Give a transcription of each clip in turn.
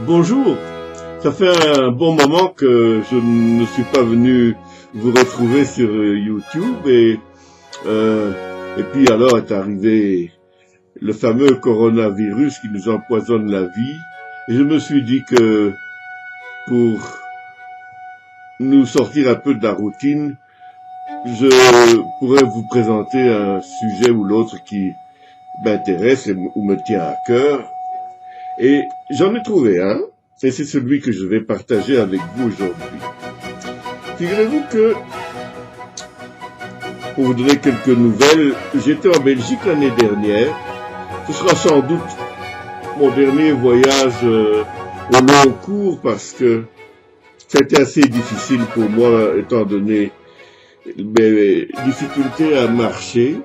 Bonjour, ça fait un bon moment que je ne suis pas venu vous retrouver sur YouTube et puis alors est arrivé le fameux coronavirus qui nous empoisonne la vie et je me suis dit que pour nous sortir un peu de la routine, je pourrais vous présenter un sujet ou l'autre qui m'intéresse ou me tient à cœur. Et j'en ai trouvé un, et c'est celui que je vais partager avec vous aujourd'hui. Figurez-vous que, pour vous donner quelques nouvelles, j'étais en Belgique l'année dernière. Ce sera sans doute mon dernier voyage au long cours parce que ça a été assez difficile pour moi étant donné mes difficultés à marcher.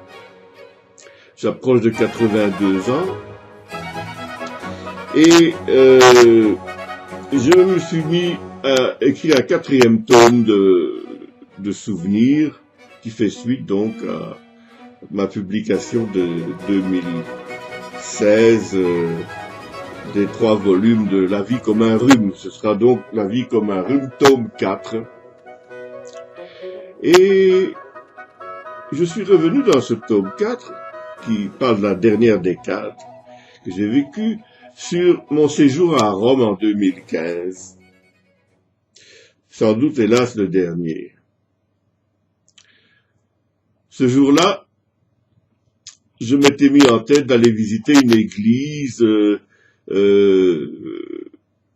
J'approche de 82 ans. Et je me suis mis à écrire un 4e tome de souvenirs qui fait suite donc à ma publication de 2016 des 3 volumes de La vie comme un rhume. Ce sera donc La vie comme un rhume, tome 4. Et je suis revenu dans ce tome 4 qui parle de la dernière décade que j'ai vécue sur mon séjour à Rome en 2015. Sans doute, hélas, le dernier. Ce jour-là, je m'étais mis en tête d'aller visiter une église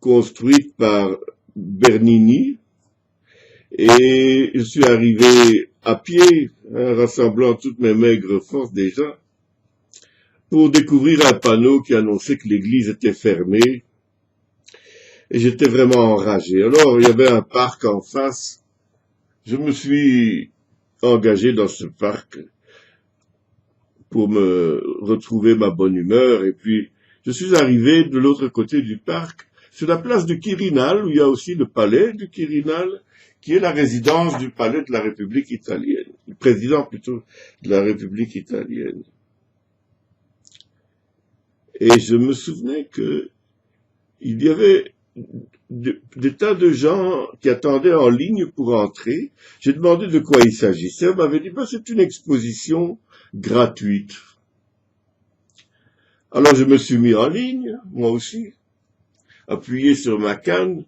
construite par Bernini, et je suis arrivé à pied, rassemblant toutes mes maigres forces déjà, pour découvrir un panneau qui annonçait que l'église était fermée. Et j'étais vraiment enragé. Alors, il y avait un parc en face. Je me suis engagé dans ce parc pour me retrouver ma bonne humeur. Et puis, je suis arrivé de l'autre côté du parc, sur la place du Quirinal, où il y a aussi le palais du Quirinal, qui est la résidence du palais de la République italienne. Le président, plutôt, de la République italienne. Et je me souvenais que il y avait des tas de gens qui attendaient en ligne pour entrer. J'ai demandé de quoi il s'agissait. On m'avait dit, c'est une exposition gratuite. Alors je me suis mis en ligne, moi aussi, appuyé sur ma canne,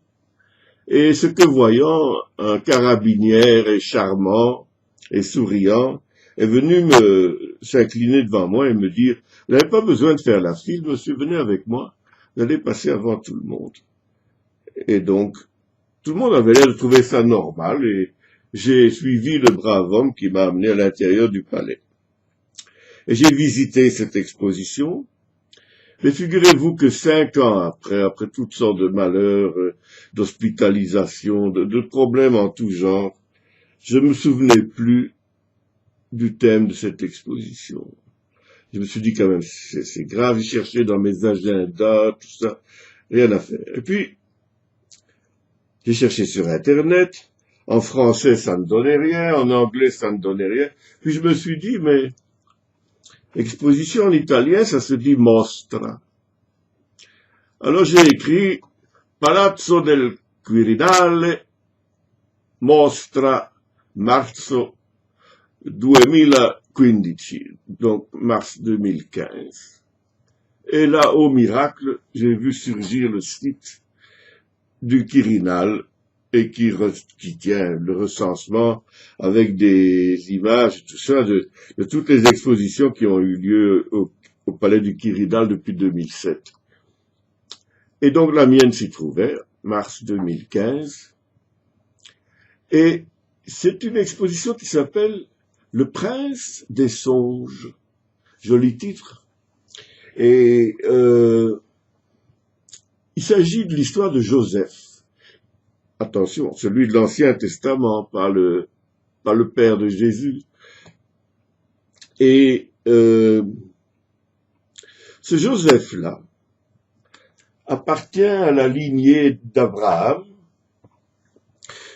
et ce que voyant, un carabinière et charmant et souriant est venu s'incliner devant moi et me dire, vous n'avez pas besoin de faire la file, monsieur, venez avec moi, vous allez passer avant tout le monde. Et donc, tout le monde avait l'air de trouver ça normal et j'ai suivi le brave homme qui m'a amené à l'intérieur du palais. Et j'ai visité cette exposition. Mais figurez-vous que 5 ans après toutes sortes de malheurs, d'hospitalisation, de problèmes en tout genre, je me souvenais plus du thème de cette exposition. Je me suis dit quand même, c'est grave, j'ai cherché dans mes agendas, tout ça, rien à faire. Et puis, j'ai cherché sur Internet, en français ça ne donnait rien, en anglais ça ne donnait rien. Puis je me suis dit, mais exposition en italien, ça se dit mostra. Alors j'ai écrit Palazzo del Quirinale, mostra, marzo 2015, donc mars 2015. Et là, au miracle, j'ai vu surgir le site du Quirinal et qui tient le recensement avec des images, tout ça, de toutes les expositions qui ont eu lieu au palais du Quirinal depuis 2007. Et donc la mienne s'y trouvait, mars 2015. Et c'est une exposition qui s'appelle Le Prince des Songes. Joli titre. Et il s'agit de l'histoire de Joseph. Attention, celui de l'Ancien Testament, pas le père de Jésus. Et ce Joseph-là appartient à la lignée d'Abraham,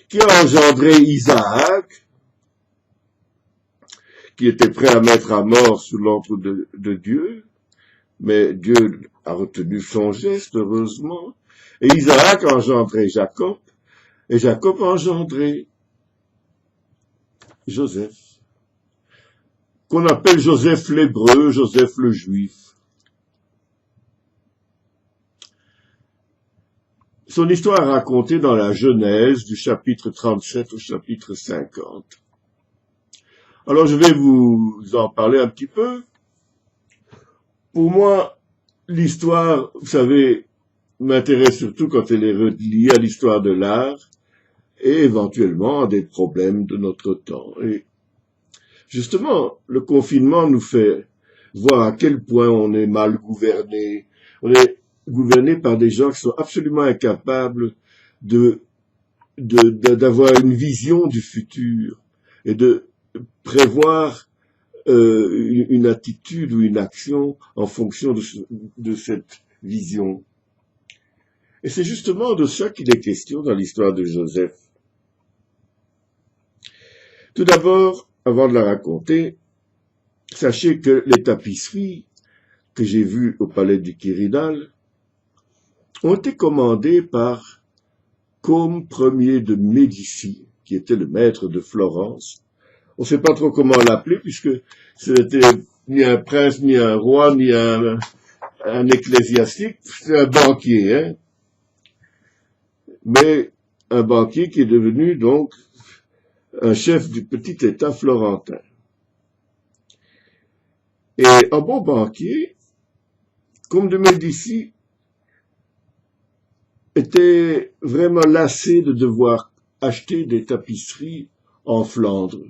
qui a engendré Isaac, qui était prêt à mettre à mort sous l'ordre de Dieu, mais Dieu a retenu son geste, heureusement, Et Isaac a engendré Jacob, et Jacob a engendré Joseph, qu'on appelle Joseph l'hébreu, Joseph le juif. Son histoire est racontée dans la Genèse du chapitre 37 au chapitre 50. Alors je vais vous en parler un petit peu. Pour moi, l'histoire, vous savez, m'intéresse surtout quand elle est reliée à l'histoire de l'art et éventuellement à des problèmes de notre temps. Et justement, le confinement nous fait voir à quel point on est mal gouverné. On est gouverné par des gens qui sont absolument incapables d'avoir une vision du futur et de prévoir une attitude ou une action en fonction de cette vision. Et c'est justement de ça qu'il est question dans l'histoire de Joseph. Tout d'abord, avant de la raconter, sachez que les tapisseries que j'ai vues au palais du Quirinal ont été commandées par Côme Ier de Médicis, qui était le maître de Florence. On ne sait pas trop comment l'appeler, puisque c'était ni un prince, ni un roi, ni un ecclésiastique, c'est un banquier, hein. Mais un banquier qui est devenu donc un chef du petit État florentin. Et un bon banquier, Côme de Médicis, était vraiment lassé de devoir acheter des tapisseries en Flandre,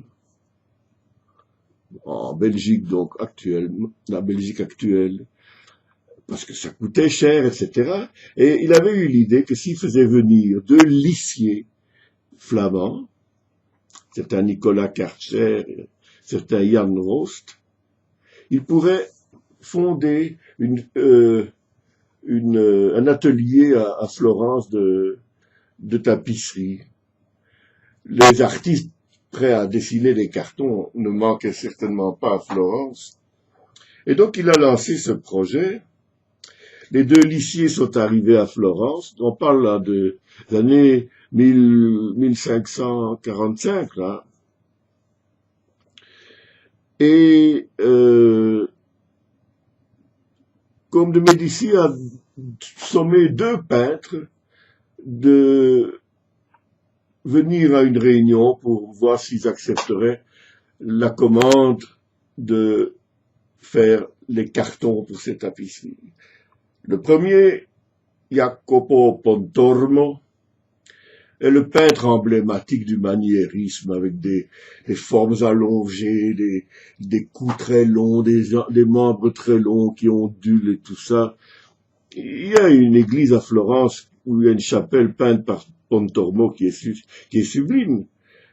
en Belgique donc actuellement, la Belgique actuelle, parce que ça coûtait cher, etc. Et il avait eu l'idée que s'il faisait venir deux lissiers flamands, certain Nicolas Karcher, certain Jan Rost, il pourrait fonder un atelier à Florence de tapisserie. Les artistes prêts à dessiner des cartons ne manquaient certainement pas à Florence. Et donc il a lancé ce projet. Les deux lissiers sont arrivés à Florence. On parle là des années 1545, là. Et Côme de Médicis a sommé deux peintres de venir à une réunion pour voir s'ils accepteraient la commande de faire les cartons pour ces tapisseries. Le premier, Jacopo Pontormo, est le peintre emblématique du maniérisme avec des formes allongées, des coups très longs, des membres très longs qui ondulent et tout ça. Il y a une église à Florence où il y a une chapelle peinte par Pontormo qui est sublime.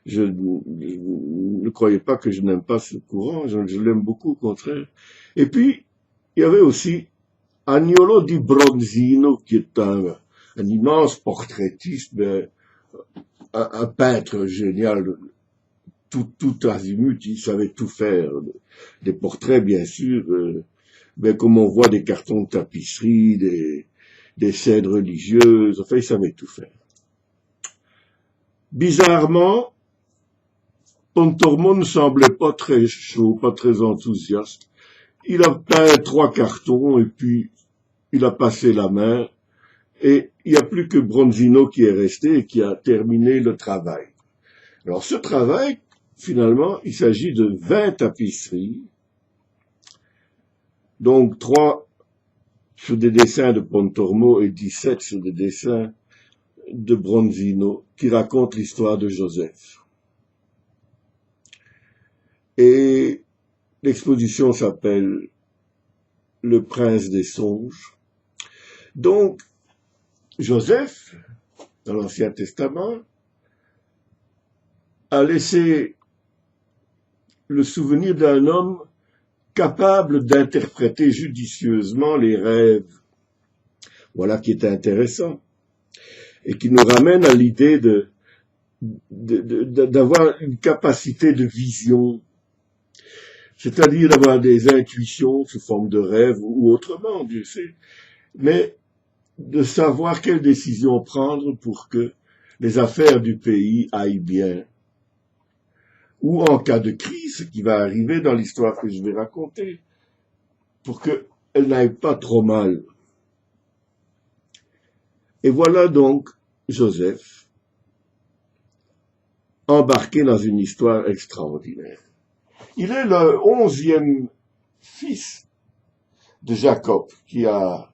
Je ne croyais pas que je n'aime pas ce courant, je l'aime beaucoup au contraire. Et puis, il y avait aussi Agnolo di Bronzino, qui est un immense portraitiste, mais un peintre génial, tout azimut, il savait tout faire. Des portraits, bien sûr, mais comme on voit des cartons de tapisserie, des scènes religieuses, enfin, il savait tout faire. Bizarrement, Pontormo ne semblait pas très chaud, pas très enthousiaste. Il a peint 3 cartons et puis il a passé la main et il n'y a plus que Bronzino qui est resté et qui a terminé le travail. Alors ce travail, finalement, il s'agit de 20 tapisseries, donc 3 sur des dessins de Pontormo et 17 sur des dessins de Bronzino qui racontent l'histoire de Joseph. Et l'exposition s'appelle Le Prince des Songes. Donc, Joseph, dans l'Ancien Testament, a laissé le souvenir d'un homme capable d'interpréter judicieusement les rêves. Voilà qui est intéressant. Et qui nous ramène à l'idée d'avoir une capacité de vision, c'est-à-dire d'avoir des intuitions sous forme de rêves ou autrement, Dieu sait. Mais de savoir quelle décision prendre pour que les affaires du pays aillent bien, ou en cas de crise, ce qui va arriver dans l'histoire que je vais raconter, pour qu'elle n'aille pas trop mal. Et voilà donc Joseph embarqué dans une histoire extraordinaire. Il est le 11e fils de Jacob, qui a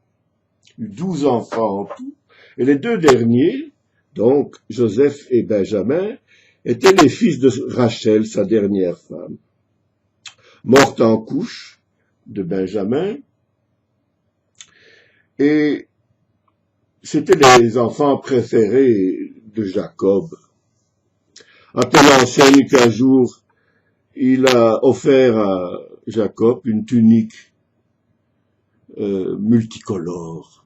eu 12 enfants en tout, et les deux derniers, donc Joseph et Benjamin, étaient les fils de Rachel, sa dernière femme, morte en couche de Benjamin, et c'étaient les enfants préférés de Jacob. À telle enseigne qu'un jour, il a offert à Jacob une tunique multicolore.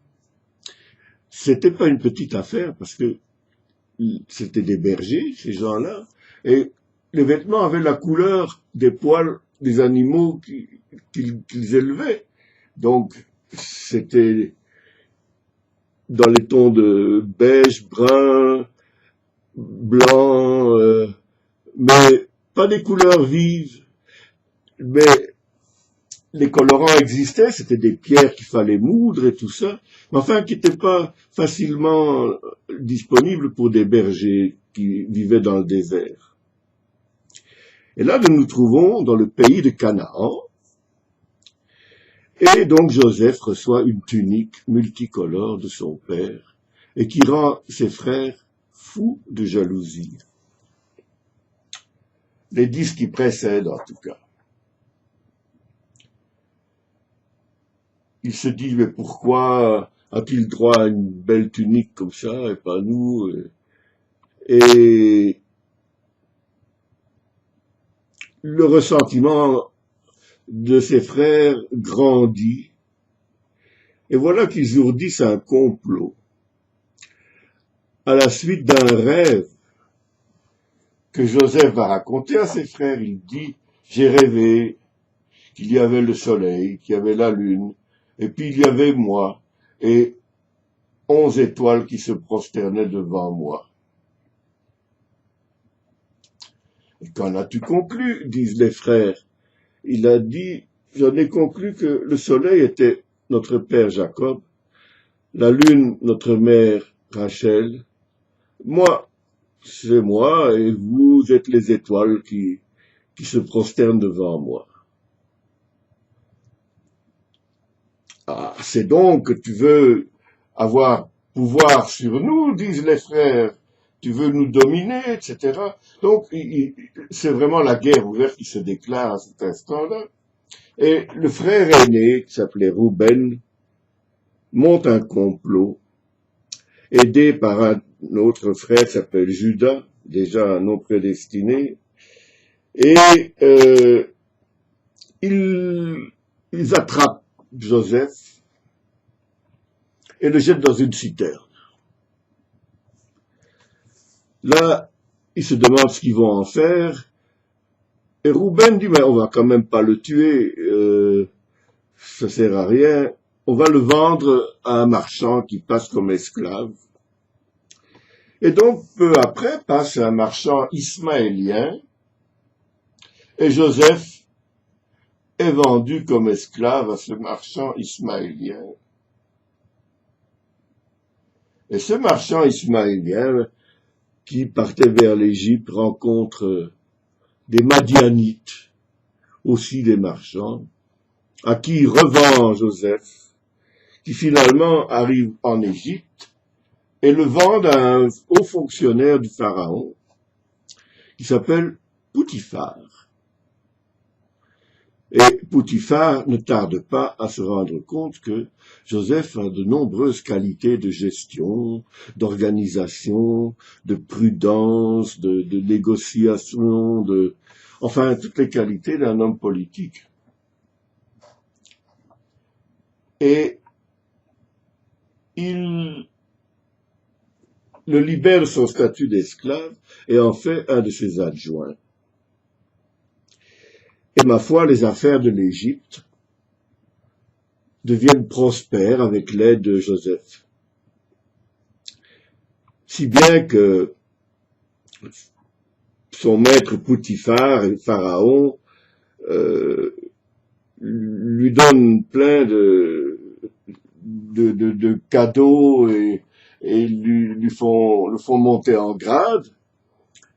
C'était pas une petite affaire parce que c'était des bergers, ces gens-là, et les vêtements avaient la couleur des poils des animaux qu'ils élevaient. Donc, c'était dans les tons de beige, brun, blanc, mais pas des couleurs vives. Mais les colorants existaient, c'était des pierres qu'il fallait moudre et tout ça, mais enfin qui n'étaient pas facilement disponibles pour des bergers qui vivaient dans le désert. Et là, nous nous trouvons dans le pays de Canaan, et donc Joseph reçoit une tunique multicolore de son père, et qui rend ses frères fous de jalousie. Les 10 qui précèdent en tout cas. Il se dit, mais pourquoi a-t-il droit à une belle tunique comme ça et pas nous? Et le ressentiment de ses frères grandit. Et voilà qu'ils ourdissent un complot. À la suite d'un rêve que Joseph va raconter à ses frères, il dit, j'ai rêvé qu'il y avait le soleil, qu'il y avait la lune, et puis il y avait moi, et 11 étoiles qui se prosternaient devant moi. Et qu'en as-tu conclu, disent les frères? Il a dit, j'en ai conclu que le soleil était notre père Jacob, la lune notre mère Rachel, moi, c'est moi, et vous êtes les étoiles qui se prosternent devant moi. Ah, c'est donc que tu veux avoir pouvoir sur nous, disent les frères. Tu veux nous dominer, etc. Donc, c'est vraiment la guerre ouverte qui se déclare à cet instant-là. Et le frère aîné, qui s'appelait Rouben, monte un complot, aidé par un autre frère qui s'appelle Judas, déjà un nom prédestiné, et ils attrapent Joseph et le jettent dans une citerne. Là, ils se demandent ce qu'ils vont en faire, et Rouben dit, mais on va quand même pas le tuer, ça sert à rien, on va le vendre à un marchand qui passe comme esclave. Et donc, peu après, passe un marchand ismaélien, et Joseph est vendu comme esclave à ce marchand ismaélien. Et ce marchand ismaélien, qui partait vers l'Égypte, rencontre des Madianites, aussi des marchands, à qui il revend Joseph, qui finalement arrive en Égypte, et le vend à un haut fonctionnaire du Pharaon, qui s'appelle Poutifar. Et Poutifar ne tarde pas à se rendre compte que Joseph a de nombreuses qualités de gestion, d'organisation, de prudence, de négociation, enfin, toutes les qualités d'un homme politique. Et il le libère de son statut d'esclave et en fait un de ses adjoints. Et ma foi, les affaires de l'Égypte deviennent prospères avec l'aide de Joseph. si bien que son maître Poutifar, et Pharaon, euh, lui donne plein de cadeaux et le font monter en grade.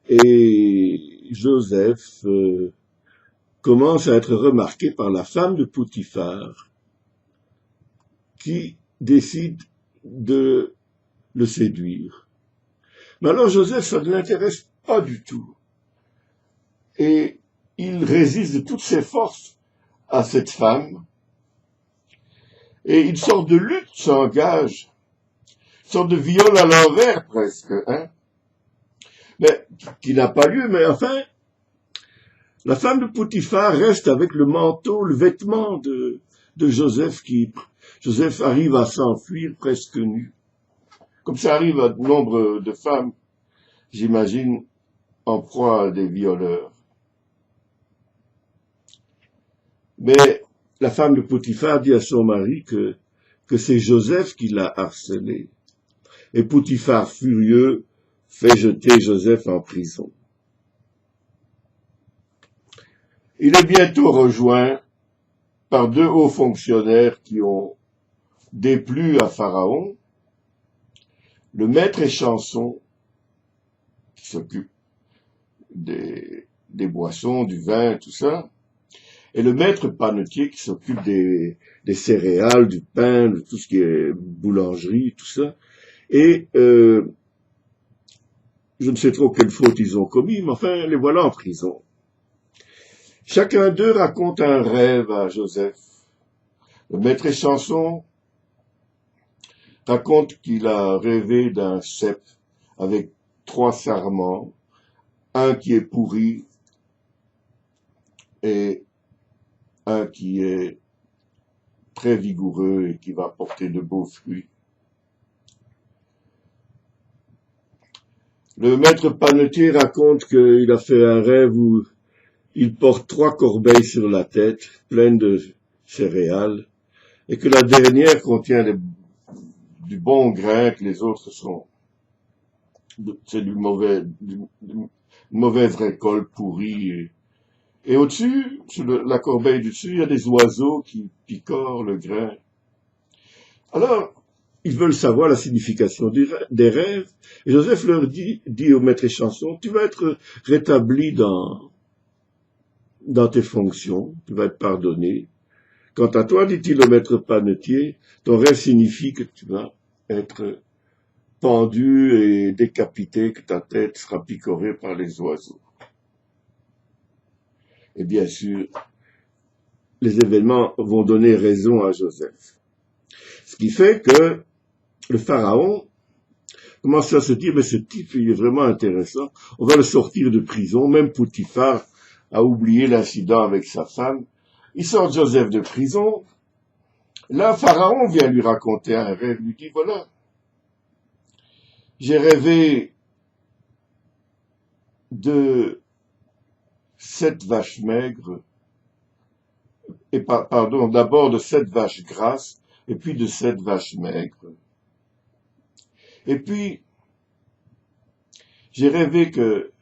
Et Joseph commence à être remarqué par la femme de Poutifar qui décide de le séduire. Mais alors Joseph, ça ne l'intéresse pas du tout. Et il résiste de toutes ses forces à cette femme. Et une sorte de lutte s'engage, une sorte de viol à l'envers presque, hein, mais qui n'a pas lieu. Mais enfin, la femme de Poutifar reste avec le manteau, le vêtement de Joseph Joseph arrive à s'enfuir presque nu. Comme ça arrive à nombre de femmes, j'imagine, en proie à des violeurs. Mais la femme de Poutifar dit à son mari que c'est Joseph qui l'a harcelé. Et Poutifar, furieux, fait jeter Joseph en prison. Il est bientôt rejoint par deux hauts fonctionnaires qui ont déplu à Pharaon, le maître échanson, qui s'occupe des boissons, du vin, tout ça, et le maître panetier qui s'occupe des céréales, du pain, de tout ce qui est boulangerie, tout ça. Et je ne sais trop quelle faute ils ont commis, mais enfin, les voilà en prison. Chacun d'eux raconte un rêve à Joseph. Le maître échanson raconte qu'il a rêvé d'un cep avec 3 sarments, un qui est pourri et un qui est très vigoureux et qui va porter de beaux fruits. Le maître panetier raconte qu'il a fait un rêve où il porte 3 corbeilles sur la tête, pleines de céréales, et que la dernière contient du bon grain, que les autres c'est une mauvaise récolte pourrie. Et au-dessus, sur la corbeille du dessus, il y a des oiseaux qui picorent le grain. Alors, ils veulent savoir la signification des rêves. Et Joseph leur dit au maître échanson, tu vas être rétabli dans tes fonctions, tu vas être pardonné. Quant à toi, dit-il au maître panetier, ton rêve signifie que tu vas être pendu et décapité, que ta tête sera picorée par les oiseaux. Et bien sûr, les événements vont donner raison à Joseph. Ce qui fait que le pharaon commence à se dire, mais ce type, il est vraiment intéressant, on va le sortir de prison, même Poutifar a oublié l'incident avec sa femme. Il sort Joseph de prison. Là, Pharaon vient lui raconter un rêve, lui dit, voilà, j'ai rêvé de 7 vaches maigres, et pardon, d'abord de 7 vaches grasses, et puis de 7 vaches maigres. Et puis, j'ai rêvé que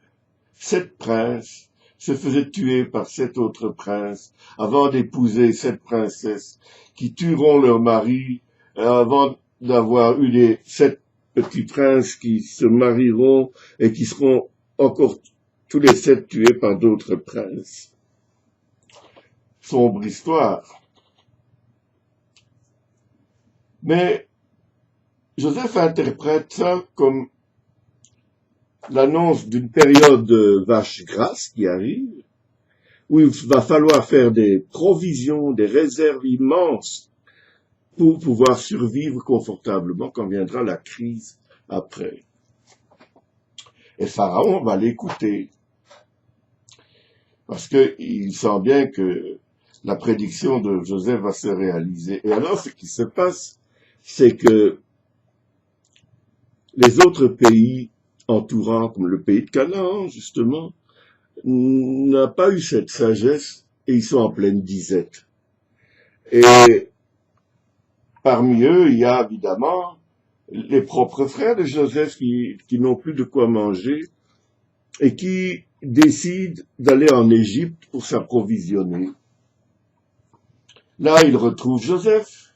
7 princes se faisaient tuer par 7 autres princes avant d'épouser 7 princesses qui tueront leur mari avant d'avoir eu les 7 petits princes qui se marieront et qui seront encore tous les 7 tués par d'autres princes. Sombre histoire. Mais Joseph interprète ça comme l'annonce d'une période de vaches grasses qui arrive, où il va falloir faire des provisions, des réserves immenses pour pouvoir survivre confortablement quand viendra la crise après. Et Pharaon va l'écouter, parce qu'il sent bien que la prédiction de Joseph va se réaliser. Et alors, ce qui se passe, c'est que les autres pays entourants, comme le pays de Canaan, justement, n'a pas eu cette sagesse et ils sont en pleine disette. Et parmi eux, il y a évidemment les propres frères de Joseph qui n'ont plus de quoi manger et qui décident d'aller en Égypte pour s'approvisionner. Là, ils retrouvent Joseph,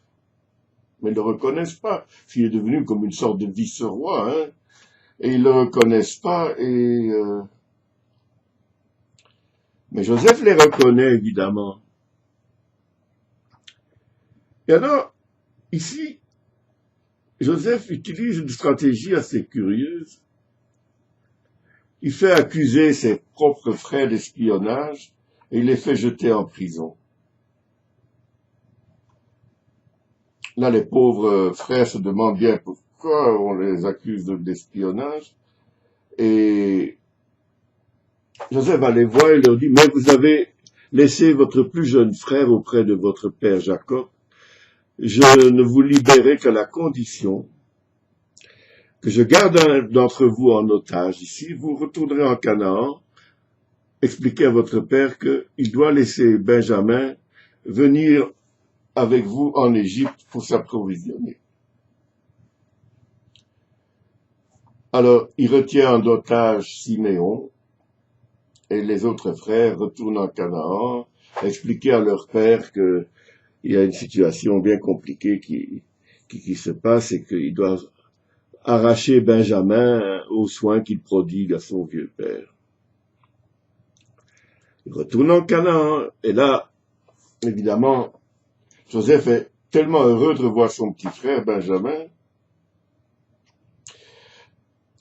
mais ils ne le reconnaissent pas, s'il est devenu comme une sorte de vice-roi, hein, et ils ne le reconnaissent pas, mais Joseph les reconnaît, évidemment. Et alors, ici, Joseph utilise une stratégie assez curieuse. Il fait accuser ses propres frères d'espionnage et il les fait jeter en prison. Là, les pauvres frères se demandent bien pourquoi on les accuse d'espionnage. Et Joseph va les voir et leur dit, mais vous avez laissé votre plus jeune frère auprès de votre père Jacob. Je ne vous libérerai qu'à la condition que je garde un d'entre vous en otage ici. Vous retournerez en Canaan, expliquez à votre père qu'il doit laisser Benjamin venir avec vous en Égypte pour s'approvisionner. Alors, il retient en otage Siméon et les autres frères retournent en Canaan, expliquer à leur père qu'il y a une situation bien compliquée qui se passe et qu'ils doivent arracher Benjamin aux soins qu'il prodigue à son vieux père. Il retourne en Canaan et là, évidemment, Joseph est tellement heureux de revoir son petit frère Benjamin.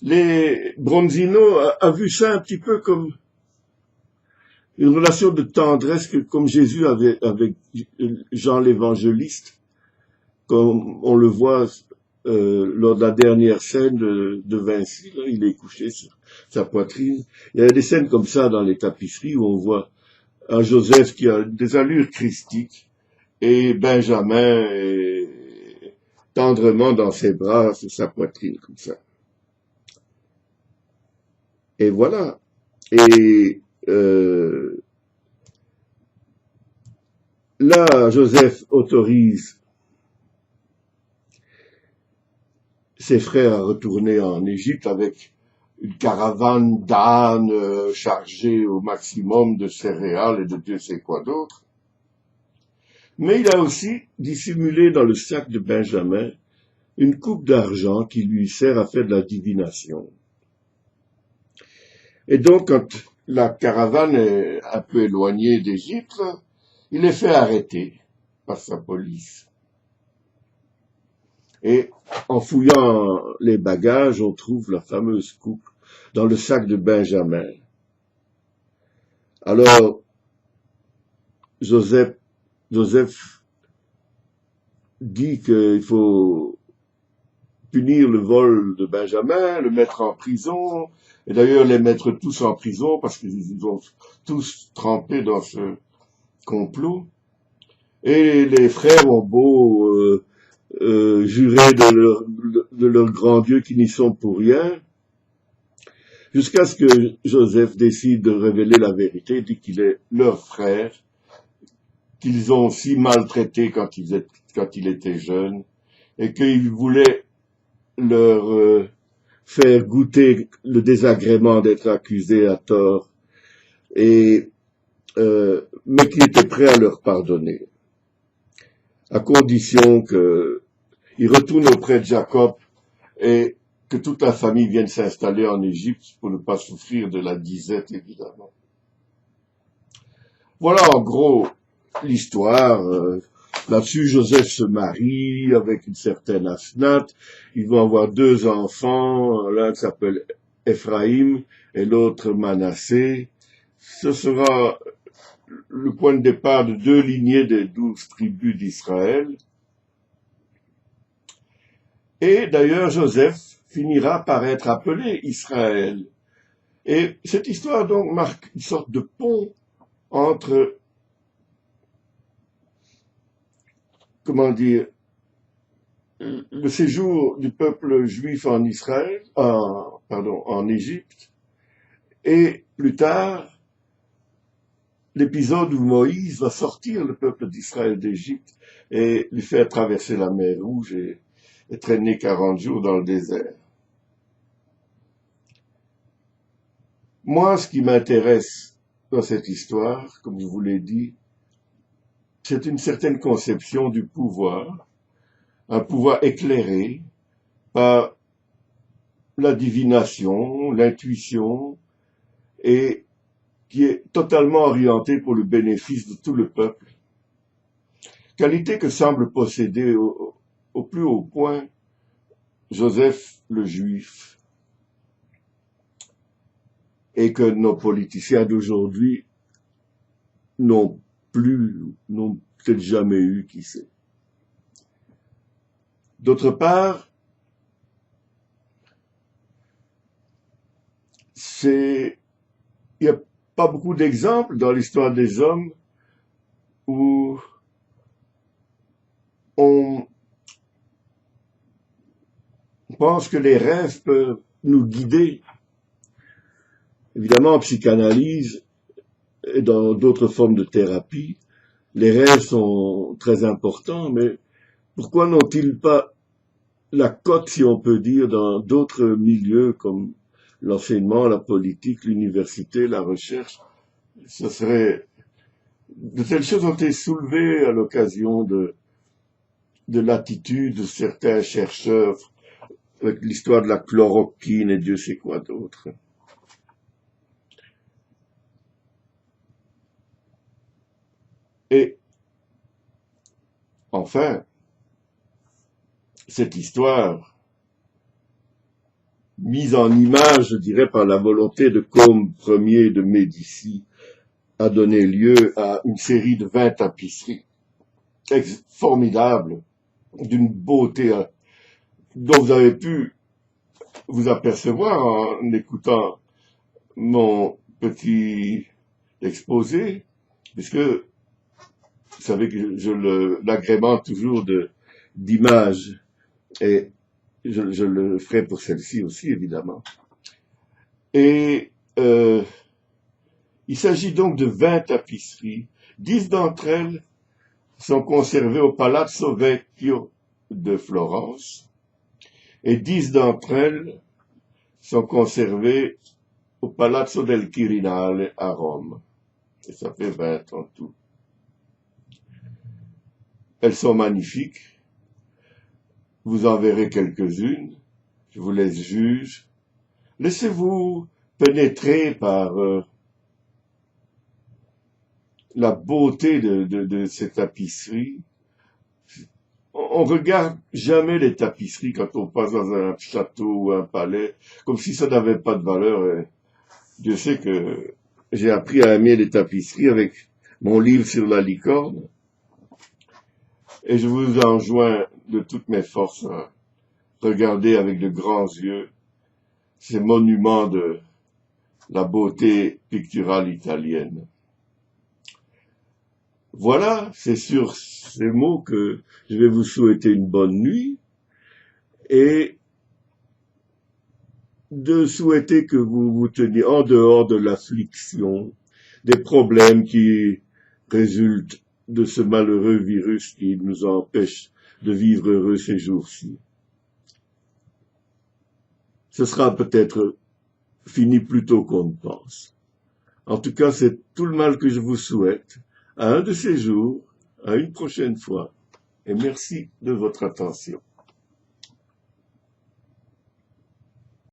Les Bronzino a vu ça un petit peu comme une relation de tendresse comme Jésus avait avec Jean l'évangéliste, comme on le voit lors de la dernière scène de Vinci, là, il est couché sur sa poitrine. Il y a des scènes comme ça dans les tapisseries où on voit un Joseph qui a des allures christiques et Benjamin est tendrement dans ses bras sur sa poitrine comme ça. Et voilà. Et là, Joseph autorise ses frères à retourner en Égypte avec une caravane d'ânes chargée au maximum de céréales et de Dieu sait quoi d'autre. Mais il a aussi dissimulé dans le sac de Benjamin une coupe d'argent qui lui sert à faire de la divination. Et donc, quand la caravane est un peu éloignée d'Égypte, il est fait arrêter par sa police. Et en fouillant les bagages, on trouve la fameuse coupe dans le sac de Benjamin. Alors, Joseph dit qu'il faut punir le vol de Benjamin, le mettre en prison, et d'ailleurs les mettre tous en prison parce qu'ils ont tous trempé dans ce complot. Et les frères ont beau jurer de leur grand Dieu qui n'y sont pour rien, jusqu'à ce que Joseph décide de révéler la vérité, dit qu'il est leur frère, qu'ils ont si maltraité quand il était jeune, et qu'il voulait leur faire goûter le désagrément d'être accusé à tort, mais qu'il était prêt à leur pardonner, à condition qu'ils retournent auprès de Jacob et que toute la famille vienne s'installer en Égypte pour ne pas souffrir de la disette, évidemment. Voilà en gros l'histoire. Là-dessus, Joseph se marie avec une certaine Asnath. Ils vont avoir 2 enfants, l'un s'appelle Ephraïm et l'autre Manassé. Ce sera le point de départ de 2 lignées des 12 tribus d'Israël. Et d'ailleurs, Joseph finira par être appelé Israël. Et cette histoire donc marque une sorte de pont entre, le séjour du peuple juif en Israël, en Égypte, et plus tard, l'épisode où Moïse va sortir le peuple d'Israël d'Égypte et lui faire traverser la mer Rouge et traîner 40 jours dans le désert. Moi, ce qui m'intéresse dans cette histoire, comme je vous l'ai dit, c'est une certaine conception du pouvoir, un pouvoir éclairé par la divination, l'intuition, et qui est totalement orienté pour le bénéfice de tout le peuple. Qualité que semble posséder au plus haut point Joseph le Juif, et que nos politiciens d'aujourd'hui n'ont peut-être jamais eu, qui sait. D'autre part, il n'y a pas beaucoup d'exemples dans l'histoire des hommes où on pense que les rêves peuvent nous guider. Évidemment, en psychanalyse et dans d'autres formes de thérapie, les rêves sont très importants, mais pourquoi n'ont-ils pas la cote, si on peut dire, dans d'autres milieux comme l'enseignement, la politique, l'université, la recherche? Ce serait, de telles choses ont été soulevées à l'occasion de l'attitude de certains chercheurs avec l'histoire de la chloroquine et Dieu sait quoi d'autre. Et enfin, cette histoire, mise en image, je dirais, par la volonté de Côme Ier de Médicis, a donné lieu à une série de 20 tapisseries formidables, d'une beauté dont vous avez pu vous apercevoir en écoutant mon petit exposé, puisque vous savez que je l'agrémente toujours d'images, et je le ferai pour celle-ci aussi, évidemment. Et il s'agit donc de 20 tapisseries. 10 d'entre elles sont conservées au Palazzo Vecchio de Florence, et 10 d'entre elles sont conservées au Palazzo del Quirinale à Rome. Et ça fait 20 en tout. Elles sont magnifiques. Vous en verrez quelques-unes. Je vous laisse juge. Laissez-vous pénétrer par la beauté de ces tapisseries. On regarde jamais les tapisseries quand on passe dans un château ou un palais, comme si ça n'avait pas de valeur. Et Dieu sait que j'ai appris à aimer les tapisseries avec mon livre sur la licorne. Et je vous enjoins de toutes mes forces à regarder avec de grands yeux ces monuments de la beauté picturale italienne. Voilà, c'est sur ces mots que je vais vous souhaiter une bonne nuit et de souhaiter que vous vous teniez en dehors de l'affliction, des problèmes qui résultent de ce malheureux virus qui nous empêche de vivre heureux ces jours-ci. Ce sera peut-être fini plus tôt qu'on ne pense. En tout cas, c'est tout le mal que je vous souhaite. À un de ces jours, à une prochaine fois, et merci de votre attention.